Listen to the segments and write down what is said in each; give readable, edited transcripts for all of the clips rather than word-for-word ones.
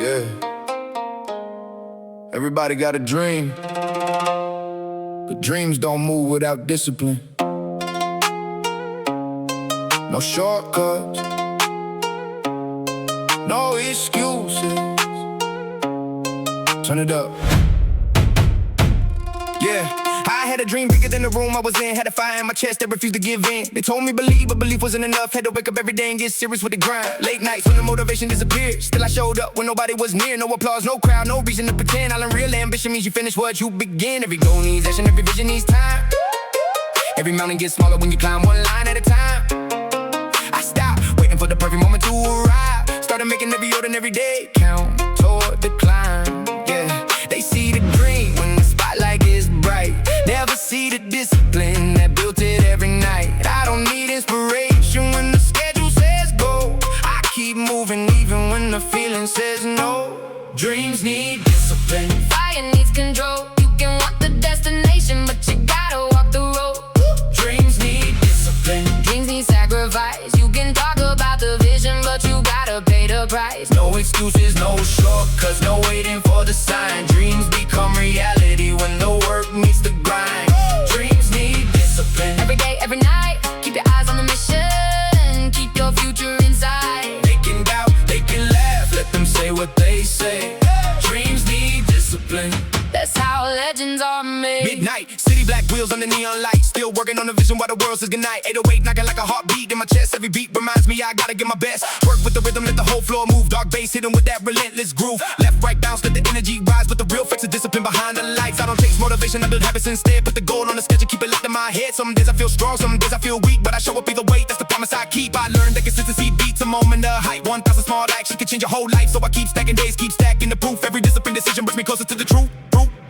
Yeah. Everybody got a dream, but dreams don't move without discipline. No shortcuts, no excuses. Turn it up. Yeah, I had a dream bigger than the room I was in. Had a fire in my chest that refused to give in. They told me believe, but belief wasn't enough. Had to wake up every day and get serious with the grind. Late nights when the motivation disappeared. Still I showed up when nobody was near. No applause, no crowd, no reason to pretend. I learned real ambition means you finish what you begin. Every goal needs action, every vision needs time. Every mountain gets smaller when you climb one line at a time. I stopped waiting for the perfect moment to arrive. Started making every ordinary day count toward the climb. Yeah, they see the dream when the spotlight is bright. Never see the discipline that built it every night. I don't need inspiration when the schedule says go. I keep moving even when the feeling says no. Dreams need discipline. Fire needs control. You can want the destination, but you gotta walk the road. Dreams need discipline. Dreams need sacrifice. You can talk about the vision, but you gotta pay the price. No excuses, no shortcuts, no waiting for the sign. Dreams become reality when the work meets the grind. Dreams need discipline. Every day, every night, keep your eyes on the mission. Keep your future inside. They can doubt, they can laugh, let them say what they say. Dreams need discipline. That's how legends are made. Midnight, city black wheels on the neon light. Still working on the vision while the world says goodnight. 808 knocking like a heartbeat in my chest. Every beat reminds me I gotta give my best. Work with the rhythm, let the whole floor move. Dark bass hitting with that relentless groove. Left, right bounce, let the energy rise. But the real fix is discipline behind the lights. I don't chase motivation, I build habits instead. Put the goal on the sketch and keep it left in my head. Some days I feel strong, some days I feel weak, but I show up either way, that's the promise I keep. I learned that consistency beats a moment of hype. 1,000 small actions can change your whole life. So I keep stacking days, keep stacking the proof. Every discipline decision brings me closer to the truth.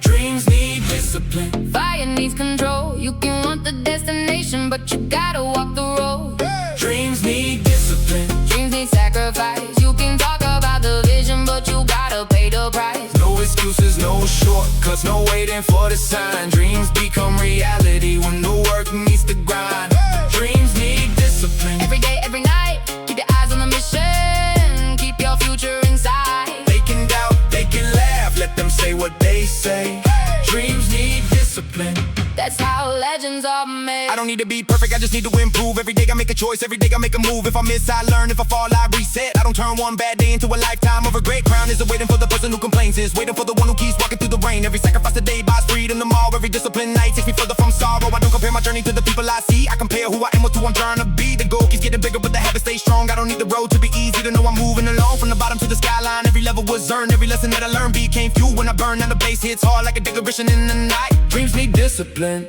Dreams need discipline. Fire needs control. You can want the destination, but you gotta walk the road. Dreams need discipline. Dreams need sacrifice. You can talk about the vision, but you gotta pay the price. No excuses, no shortcuts, no waiting for the sign. Dreams become reality when the work meets the grind. Dreams need discipline. Every day, every night, keep your eyes on the mission. Keep your future inside. They can doubt, they can laugh, let them say what they say. Dreams need discipline. That's how legends are made. I don't need to be perfect, I just need to improve. Every day I make a choice, every day I make a move. If I miss, I learn, if I fall, I reset. I don't turn one bad day into a lifetime of regret. Crown isn't waiting for the person who complains, it's waiting for the one who keeps walking through the rain. Every sacrifice today buys freedom tomorrow. Every discipline night takes me further from sorrow. I don't compare my journey to the people I see. I compare who I am with who I'm trying to be. The goal keeps getting bigger, but the habit stays strong. I don't need the road to be easy to know I'm moving along. From the bottom to the skyline, every level was earned. Every lesson that I learned became fuel when I burn. And the bass hits hard like a digression in the night. Dreams need discipline,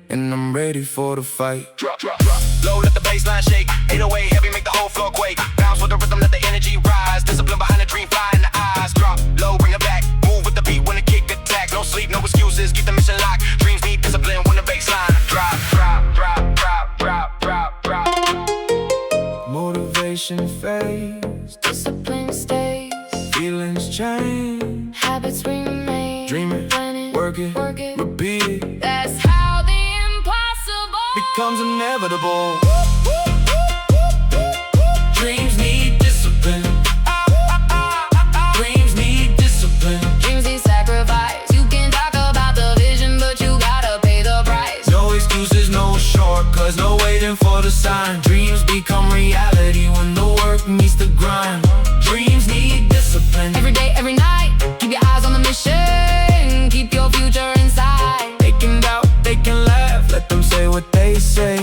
and I'm ready for the fight. Drop, drop, drop. Low, let the bassline shake. 808 heavy, make the whole floor quake. Bounce with the rhythm, let the energy rise. Discipline behind the dream, fly in the eyes. Drop, low, bring it back. Move with the beat when the kick attack. No sleep, no excuses, keep the mission locked. Dreams need discipline when the bassline drop, drop, drop, drop, drop, drop, drop. Motivation fades, Discipline stays. feelings change. Habits remain. Dreaming, Planning, work it, repeat it. That's how the impossible Becomes inevitable. Dreams need discipline. Dreams need discipline. Dreams need sacrifice. You can talk about the vision, but you gotta pay the price. No excuses, no shortcuts, no waiting for the sign. Dreams become reality when the work meets the grind. Dreams need discipline. Every day, every night, keep your eyes on the mission. Keep your future inside. They can doubt, they can laugh, let them say what they say.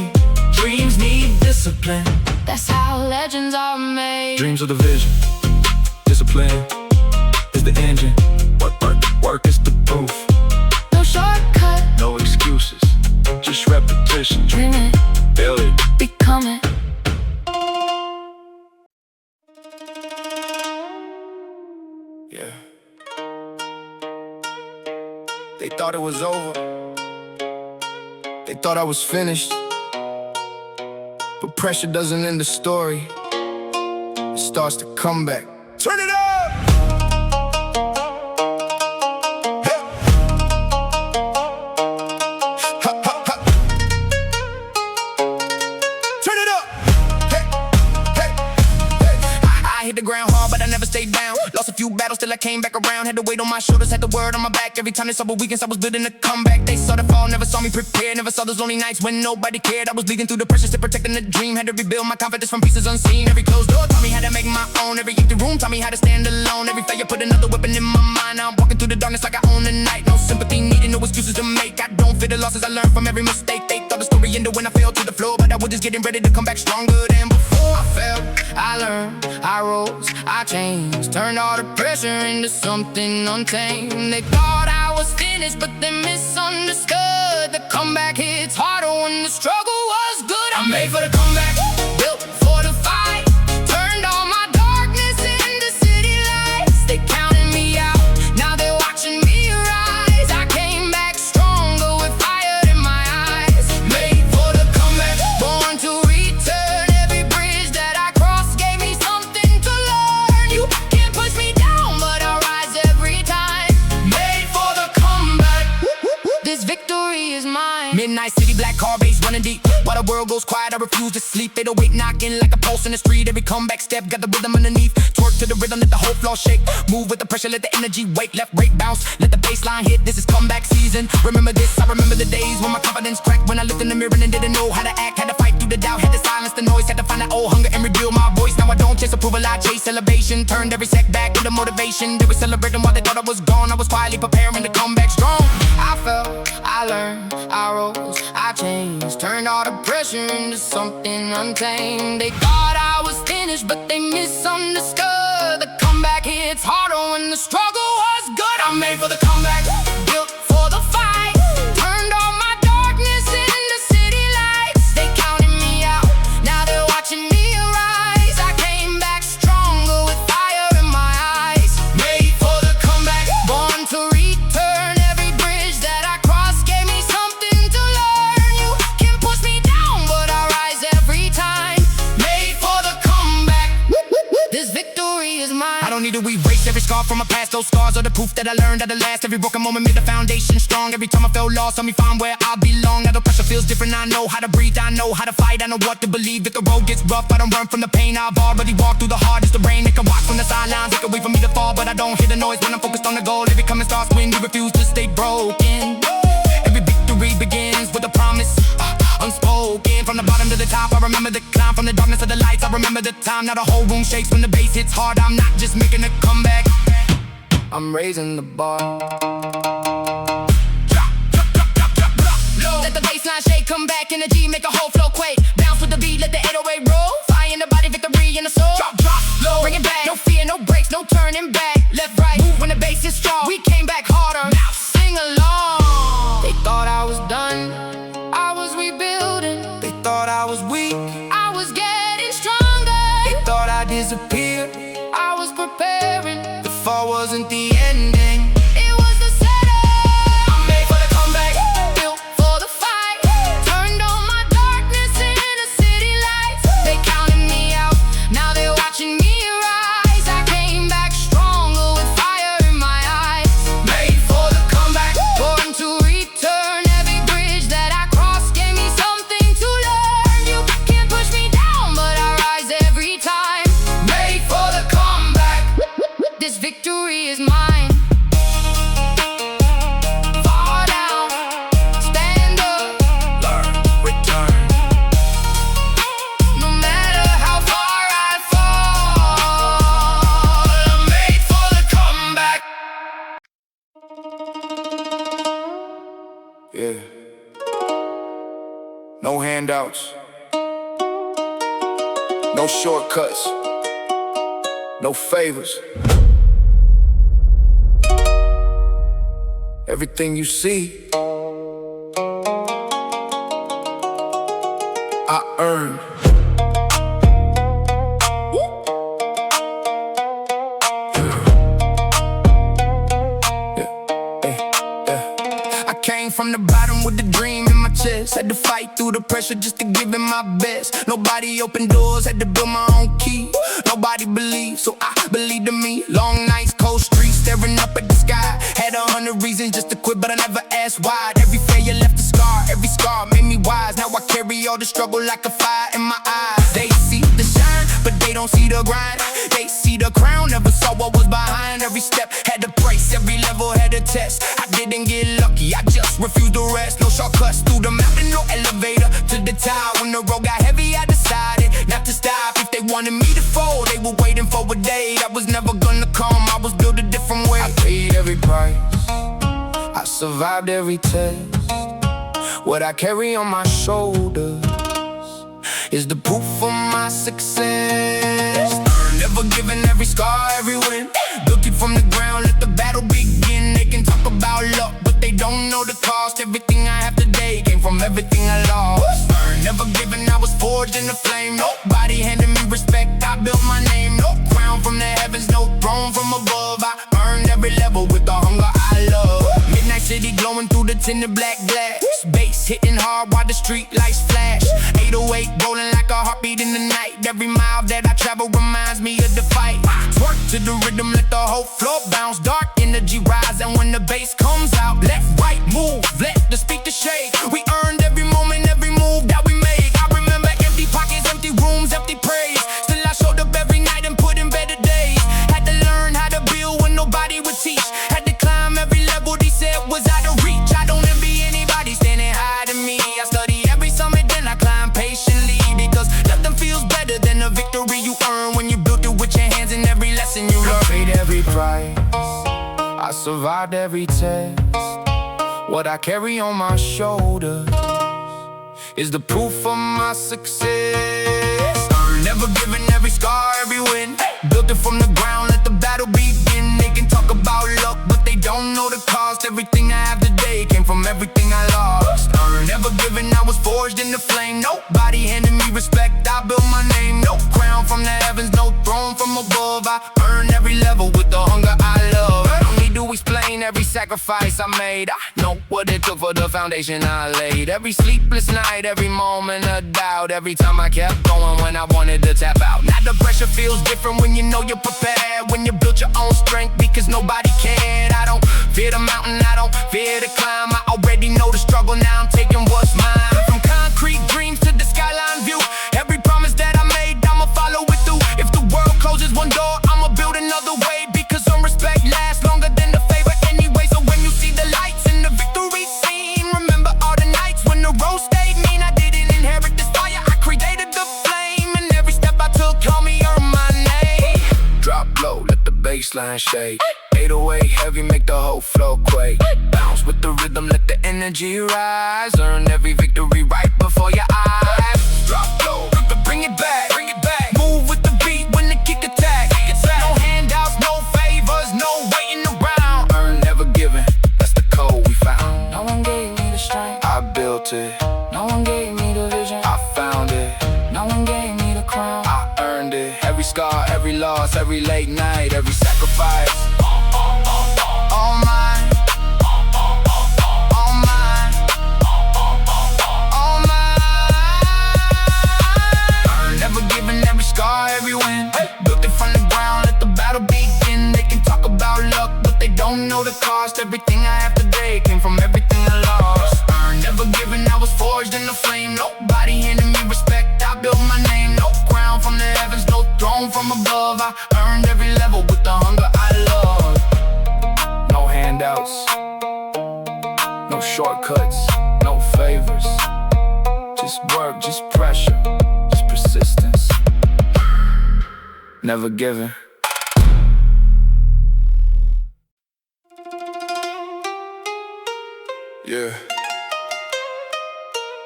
Dreams need discipline. That's how legends are made. Dreams of the vision. Discipline is the engine. Work is the proof. No shortcut. No excuses, just repetition. Dreaming, Build it. becoming. Yeah. They thought it was over. They thought I was finished. But pressure doesn't end the story. It starts to come back. Turn it up! Hey. Ha, ha, ha. Turn it up! Hey, hey, hey. I hit the ground hard, but I never stayed down. Lost a few battles till I came back around. Had the weight on my shoulders, had the word on my back. Every time they saw weekends, I was building a comeback. They saw the fall, never saw me prepared. Never saw those lonely nights when nobody cared. I was bleeding through the pressure, still protecting the dream. Had to rebuild my confidence from pieces unseen. Every closed door taught me how to make my own. Every empty room taught me how to stand alone. Every failure put another weapon in my mind. Now I'm walking through the darkness like I own the night. No sympathy needed, no excuses to make. I don't fear the losses, I learned from every mistake. They thought the story ended when I fell to the floor, but I was just getting ready to come back stronger than before. I fell, I learned, I rose, I changed. Turned all the pressure into something untamed. They thought I was finished, but they misunderstood. The comeback hits harder when the struggle was good. I'm made for the comeback, built for the fight. Turned all my darkness into city lights. They counted me out, now they're watching me rise. I came back stronger with fire in my eyes. Made for the comeback, born to return. Every bridge that I crossed gave me something to learn. You can't push me down, but I'll rise every time. Made for the comeback, this victory is mine. Midnight city, black car bass running deep. While the world goes quiet, I refuse to sleep. They don't wait knocking like a pulse in the street. Every comeback step got the rhythm underneath. Twerk to the rhythm, let the whole floor shake. Move with the pressure, let the energy wait. Left, right, bounce, let the baseline hit. This is comeback season. Remember this, I remember the days when my confidence cracked. When I looked in the mirror and didn't know how to act. Had to fight through the doubt, had to silence the noise. Had to find that old hunger and rebuild my voice. Now I don't chase approval, I chase elevation. Turned every setback into motivation. They were celebrating while they thought I was gone. I was quietly preparing to come back strong. I fell, I learned, I rose, I changed. Turned all the pressure into something untamed. They thought I was finished, but they misunderstood. The comeback hits harder when the struggle was good. I'm made for the comeback, built for the fight. Turned all my darkness into city lights. They counted me out, now they're watching me rise. I came back stronger with fire in my eyes. Made for the comeback, born to return. Every bridge that I crossed gave me something to learn. You can push me down, but I rise every time. Made for the comeback, this victory is mine. I don't need to erase every scar from my past. Those scars are the proof that I learned at the last. Every broken moment made the foundation strong. Every time I felt lost, helped me find where I belong. Now the pressure feels different, I know how to breathe. I know how to fight, I know what to believe. If the road gets rough, I don't run from the pain. I've already walked through the hardest of rain. They can watch from the sidelines, they can wait for me to fall, but I don't hear the noise when I'm focused on the goal. Every coming starts when you refuse to stay broken. Every victory begins with a promise, unspoken. From the bottom to the top, I remember the climb. From the darkness to the lights, I remember the time. Now the whole room shakes when the bass hits hard. I'm not just making a comeback, I'm raising the bar. Let the bassline shake, come back, energy, make a whole flow quake. Bounce with the beat, let the 808 roll. Fire in the body, victory in the soul. Drop, drop, low, bring it back. No fear, no breaks, no turning back. Left, right, move when the bass is strong. We came back harder, now sing along. They thought I was done, I was rebuilding. They thought I was weak, I was getting stronger. They thought I disappeared, I was preparing. The fall wasn't the ending, it was the setup. I'm made for the comeback, built for the fight. Turned all my darkness into city lights. They counted me out, now they're watching me rise. I came back stronger with fire in my eyes. Made for the comeback, born to return. Every bridge that I crossed gave me something to learn. You can't push me down, but I rise every time. Made for the comeback, this victory is mine. Fall down, stand up, learn, return. No matter how far I fall, I'm made for the comeback. Yeah. No handouts, no shortcuts, no favors. Everything you see, I earned. I came from the bottom with the dream in my chest. Had to fight through the pressure just to give it my best. Nobody opened doors, had to build my own key. Nobody believed, so I believed in me. Long nights, cold streets, staring up at the sky. Had 100 reasons just to quit, but I never asked why. Every failure left a scar, every scar made me wise. Now I carry all the struggle like a fire in my eyes. They see the shine, but they don't see the grind. They see see the crown, never saw what was behind every step. Had to brace, every level had a test. I didn't get lucky, I just refused to rest. No shortcuts through the mountain, no elevator to the top. When the road got heavy, I decided not to stop. If they wanted me to fold, they were waiting for a day that was never gonna come. I was built a different way. I paid every price, I survived every test. What I carry on my shoulders is the proof of my success. Never giving, every scar, every win. Built it from the ground, let the battle begin. They can talk about luck, but they don't know the cost. Everything I have today came from everything I lost. Never giving, I was forged in the flame. Nobody handed me respect, I built my name. No crown from the heavens, no throne from above. I earned every level with the hunger I love. Midnight city glowing through the tinted black glass. Bass hitting hard while the street lights flash. 808 rolling like a heartbeat in the night. Every mile that I travel reminds me of the fight. Twerk to the rhythm, let the whole floor bounce. Dark energy rise, and when the bass comes out, left, right, move, let the speaker shake. We earned every moment, every move that we make. I remember empty pockets, empty rooms, empty praise. Still I showed up every night and put in better days. Had to learn how to build when nobody would teach. Had to climb every level they said was out of reach. I don't envy anybody standing higher than me. I study every summit, then I climb patiently, because nothing feels better than the victory you earn when you built it with your hands and every lesson you learned. I paid every price, I survived every test. What I carry on my shoulders is the proof of my success. Never giving, every scar, every win. Built it from the ground, let the battle begin. They can talk about luck, but they don't know the cost. Everything I have today came from everything I lost. Never giving, I was forged in the flame. Nobody handed me respect, I built my name. No crown from the heavens, no throne from above. I earned every level with the hunger I love. I don't need to explain every sacrifice I made. I know what it took for the foundation I laid. Every sleepless night, every moment of doubt. Every time I kept going when I wanted to tap out. Now the pressure feels different when you know you're prepared. When you built your own strength because nobody cared. I don't fear the mountain, I don't fear the climb. I already know the struggle, now I'm taking what's mine. From concrete dreams to the skyline view, every promise that I made, I'ma follow it through. If the world closes one door, I'ma build another way, because some respect lasts longer than the favor anyway. So when you see the lights in the victory scene, remember all the nights when the road stayed mean. I didn't inherit this fire, I created the flame, and every step I took told me earn my name. Drop low, let the baseline shake. 808 heavy, make the whole floor quake. Bounce with the rhythm, let the energy rise. Earn every victory right before your eyes. Drop low, bring it back, bring it back. Move with the beat when the kick attack. No handouts, no favors, no waiting around. Earn, never giving, that's the code we found. No one gave me the strength, I built it. no one gave me the vision, I found it. no one gave me the crown. I earned it. Every scar, every loss, every late night, every sacrifice. All mine. All mine. All mine. Never giving, every scar, every win. Built it from the ground, let the battle begin. They can talk about luck, but they don't know the cost. Everything I have today came from everything I lost. Never giving, I was forged in the flame. Nobody handed me respect, I built my name. No crown from the heavens, no throne from above. I earned every level with the hunger I love. No handouts, no shortcuts, no favors. Just work, just pressure, just persistence. Never giving. Yeah.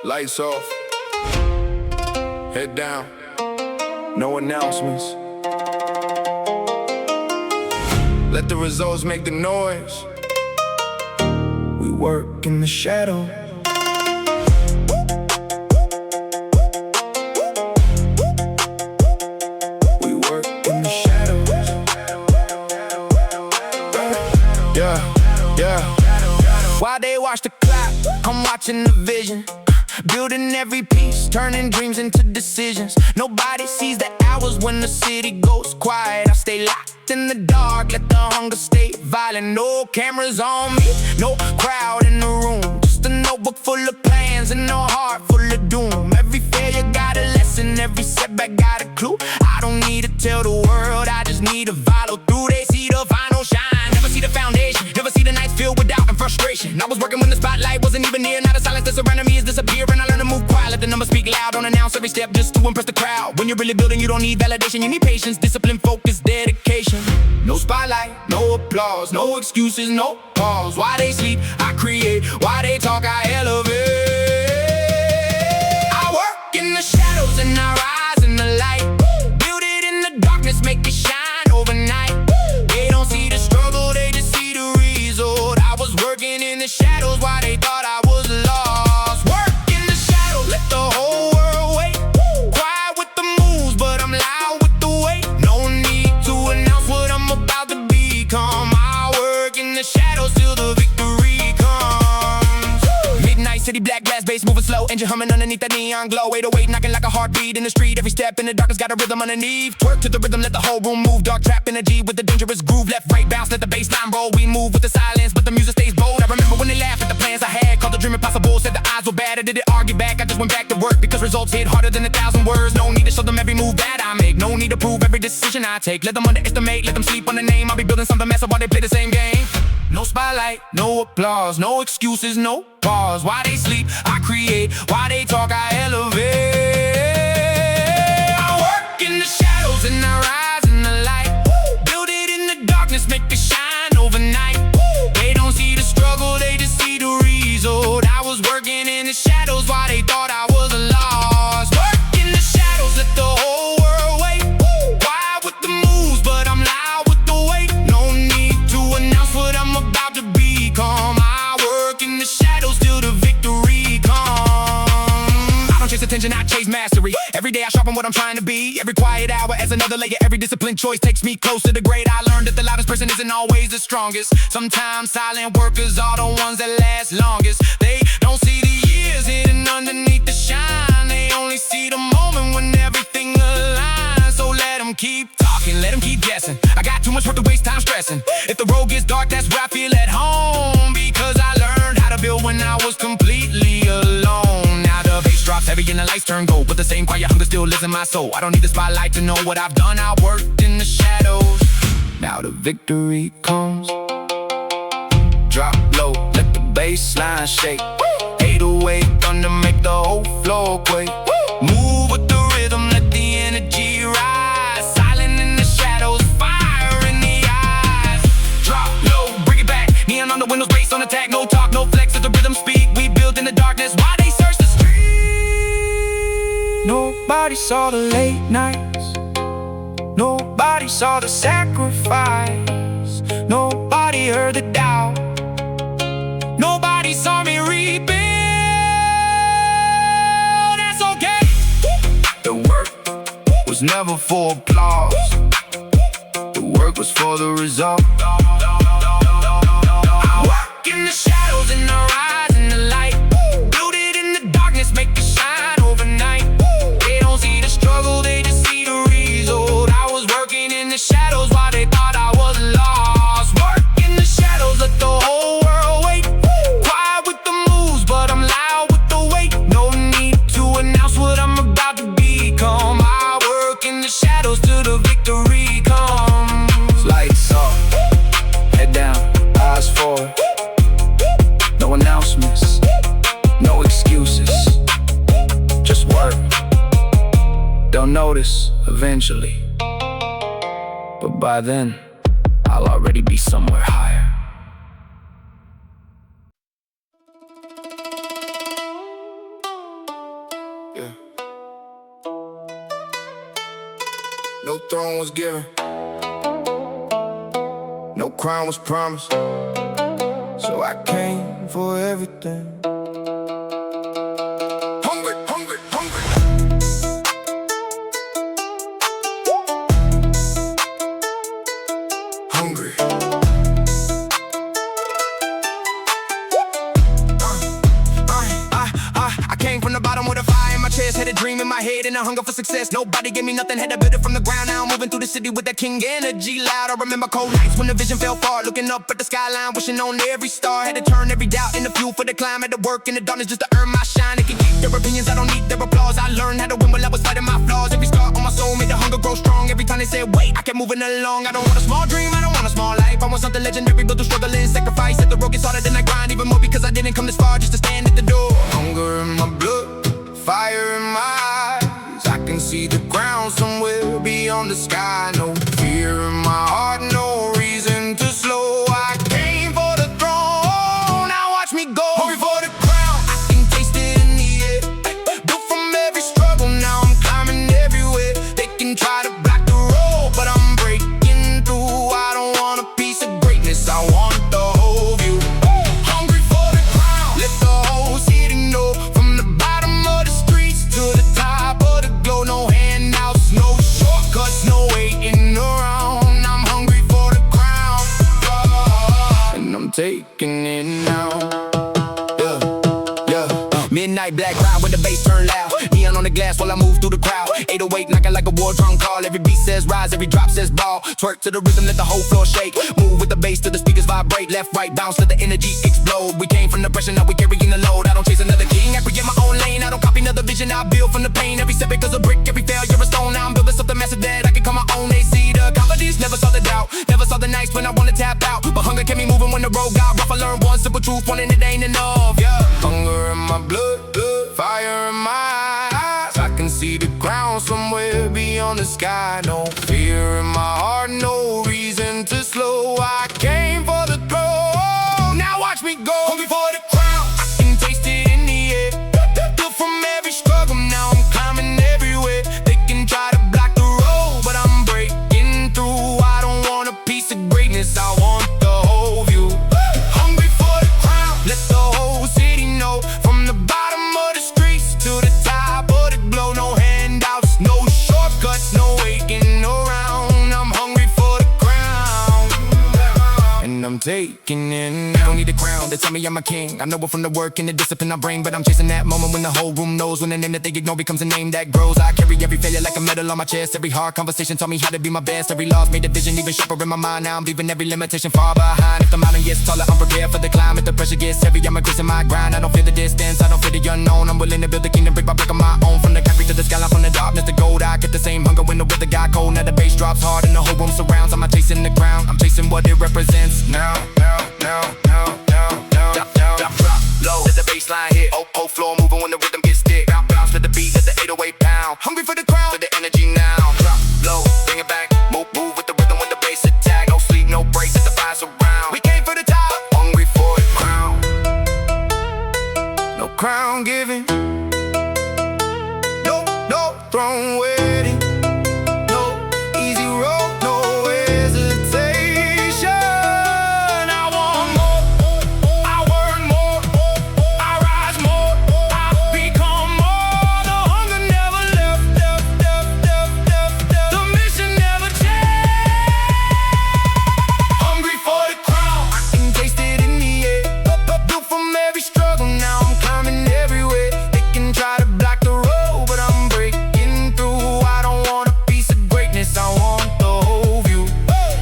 Lights off, head down, no announcements. Let the results make the noise. We work in the shadow. We work in the shadows. Yeah. While they watch the clock, I'm watching the vision. Building every piece, turning dreams into decisions. Nobody sees the hours when the city goes quiet. I stay locked in the dark, let the hunger stay violent. No cameras on me, no crowd in the room. Just a notebook full of plans and a heart full of doom. Every failure got a lesson and every setback got a clue. I don't need to tell the world, I just need to follow through. They see the final shine, never see the foundation, never see the nights filled with doubt and frustration. I was working when the spotlight wasn't even near. Now the silence that surrounded me is disappearing. I learned to move quiet, let the numbers speak loud. Don't announce every step just to impress the crowd. When you're really building, you don't need validation. You need patience, discipline, focus, dedication. No spotlight, no applause, no excuses, no pause. Why they sleep, I create. Why they talk, I elevate. I work in the shadows and I rise in the light. Build it in the darkness, make it shine overnight. They don't see the struggle, they just see the result. I was working in the shadows while they thought I was lost. Work in the shadows, let the whole world wait. Quiet with the moves, but I'm loud with the weight. No need to announce what I'm about to become. I work in the shadows till the victory comes. Midnight city, black glass bass moving slow, engine humming underneath that neon glow. 808 knocking like a heartbeat in the street. Every step in the darkness got a rhythm underneath. Work to the rhythm, let the whole room move. Dark trap energy with the dangerous groove. Left, right, bounce, let the bass line roll. We move with the silence, but the music stays bold. I remember when they laughed at the plans I had, called the dream impossible. Said the odds were bad, I didn't argue back. I just went back to work because results hit harder than 1,000 words. No need to show them every move that I make. No need to prove every decision I take. Let them underestimate, let them sleep on the name. I'll be building something massive while they play the same game. No spotlight, no applause, no excuses, no pause. Why they sleep, I create. Why they talk, I elevate. I work in the shadows and I rise in the light. Build it in the darkness, make it shine overnight. They don't see the struggle, they just see the result. I was working in the shadows while they thought I was lost. Work in the shadows, let the whole world wait. Quiet with the moves, but I'm loud with the weight. No need to announce what I'm about to become. I work in the shadows till the victory comes. I don't chase attention, I chase mastery. Every day I sharpen what I'm trying to be. Every quiet hour adds another layer. Every disciplined choice takes me closer to great. I learned that the loudest person isn't always the strongest. Sometimes silent workers are the ones that last longest. They don't see the years hidden underneath the shine. They only see the moment when everything aligns. So let them keep talking, let them keep guessing. I got too much work to waste time stressing. If the road gets dark, that's where I feel at home. Because I learned how to build when I was completely alone. Now the bass drops heavy and the lights turn gold, but the same quiet hunger still lives in my soul. I don't need the spotlight to know what I've done. I worked in the shadows. Now the victory comes. Drop low, let the bass line shake. 808 thunder make the whole floor quake. Move with the rhythm, let the energy rise. Silent in the shadows, fire in the eyes. Drop low, bring it back. Neon on the windows, bass on attack. No talk, no flex, let the rhythm speak. We build in the darkness while they search the street. Nobody saw the late nights. Nobody saw the sacrifice. Nobody heard the doubt. Nobody saw me rebuild. That's okay. The work was never for applause. The work was for the result. I work in the shadows and I rise in the light. Build it in the darkness, make it shine overnight. They don't see the struggle, they just see the result. I was working in the shadows while they thought I was lost. Work in the shadows, let the whole world wait. Quiet with the moves, but I'm loud with the weight. No need to announce what I'm about to become. I work in the shadows till the victory comes. Lights up, head down, eyes forward. No announcements, no excuses. Just work. They'll notice eventually, but by then, I'll already be somewhere higher. Yeah. No throne was given, no crown was promised. So I came for everything. Hungry, hungry, hungry. Hungry. I came from the bottom with a fire in my chest, had a dream in my head and a hunger for success. Nobody gave me nothing, had to build it from the ground. Now I'm moving through the city with that king energy loud. I remember cold nights when the vision fell far, looking up at the skyline, wishing on every star. Had to turn every doubt into fuel for the climb. Had to work in the darkness just to earn my shine. They can keep their opinions, I don't need their applause. I learned how to win while I was fighting my flaws. Every scar on my soul made the hunger grow strong. Every time they said wait, I kept moving along. I don't want a small dream, I don't want a small life. I want something legendary, built through struggle and sacrifice. At the road gets harder than I grind even more, because I didn't come this far just to stand at the door. Hunger in my blood, fire in my eyes. I can see the ground somewhere beyond the sky. No fear in my heart, no reason to slow. I came for the throne, now watch me go. Hungry for the crown, I can taste it in the air. Built from every struggle, now I'm climbing everywhere. They can try to block the road, but I'm breaking through. I don't want a piece of greatness, I want the whole view. Hungry for the crown, let the whole city know. From the bottom of the streets to the top of the glow. No handouts, no shortcuts, no waiting around. I'm hungry for the crown, and I'm taking it now. Midnight black ride with the bass turn loud. Neon on the glass while I move through the crowd. 808 knocking like a war drum call. Every beat says rise, every drop says ball. Twerk to the rhythm, let the whole floor shake. Move with the bass till the speakers vibrate. Left, right, bounce, let the energy explode. We came from the pressure, now we carrying the load. I don't chase another king, I create my own lane. I don't copy another vision, I build from the pain. Every setback is a brick, every failure a stone. Now I'm building something massive that I can call my own. They see the confidence, never saw the doubt. Never saw the nights when I wanna tap out. But hunger kept me moving when the road got rough. I learned one simple truth, wanting it ain't enough. Yeah, hunger in my blood, fire in my eyes. I can see the ground somewhere beyond the sky. No fear in my heart, no reason to slow. I came for the throne, now watch me go. Hungry for the crown, I can taste it in the air. Built from every struggle, now I'm climbing everywhere. They can try to block the road, but I'm breaking through. I don't want a piece of greatness, I want the whole view. Hungry for the crown, let the whole city know. From the bottom of the streets to the top of the glow. No handouts, no shortcuts, no waiting around. I'm hungry for the crown, and I'm taking it. I don't need a crown to tell me I'm a king. I know it from the work and the discipline I bring, but I'm chasing that moment when the whole room knows. When the name that they ignore becomes a name that grows. I carry every failure like a medal on my chest. Every hard conversation taught me how to be my best. Every loss made a vision even sharper in my mind. Now I'm leaving every limitation far behind. If the mountain gets taller, I'm prepared for the climb. If the pressure gets heavy, I'm increasing my grind. I don't fear the distance, I don't fear the unknown. I'm willing to build a kingdom brick by brick on my own. From the concrete to the skyline, from the darkness to gold. I get the same hunger when the weather got cold. Now the bass drops hard and the whole room surrounds. I'm not chasing the ground, I'm chasing what it represents. Now, drop low, let the bass line hit. Whole floor moving when the rhythm gets thick. Bounce, let the beat, let the 808 pound. Hungry for the crown, for the energy now. Drop low, bring it back. Move with the rhythm when the bass attack. No sleep, no breaks, let the fire surround. We came for the top, hungry for the crown. No crown giving, no throne waiting. No easy road, no hesitation. I want more, I work more, I rise more, I become more. The hunger never left. The mission never changed. Hungry for the crown, I can taste it in the air. Built from every struggle, now I'm climbing everywhere. They can try to block the road, but I'm breaking through. I don't want a piece of greatness, I want the whole view.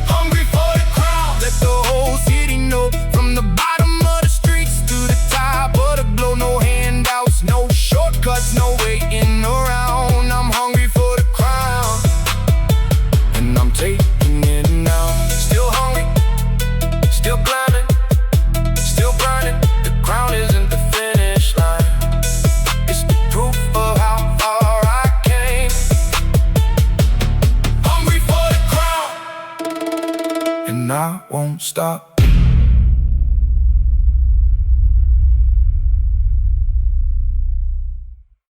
Hungry for the crown, let the whole city know. From the bottom of the streets to the top of the glow. No handouts, no shortcuts, no waiting around. I'm hungry for the crown, and I'm taking it now. Still hungry, still climbing, still burning. The crown isn't the finish line, it's the proof of how far I came. Hungry for the crown, and I won't stop.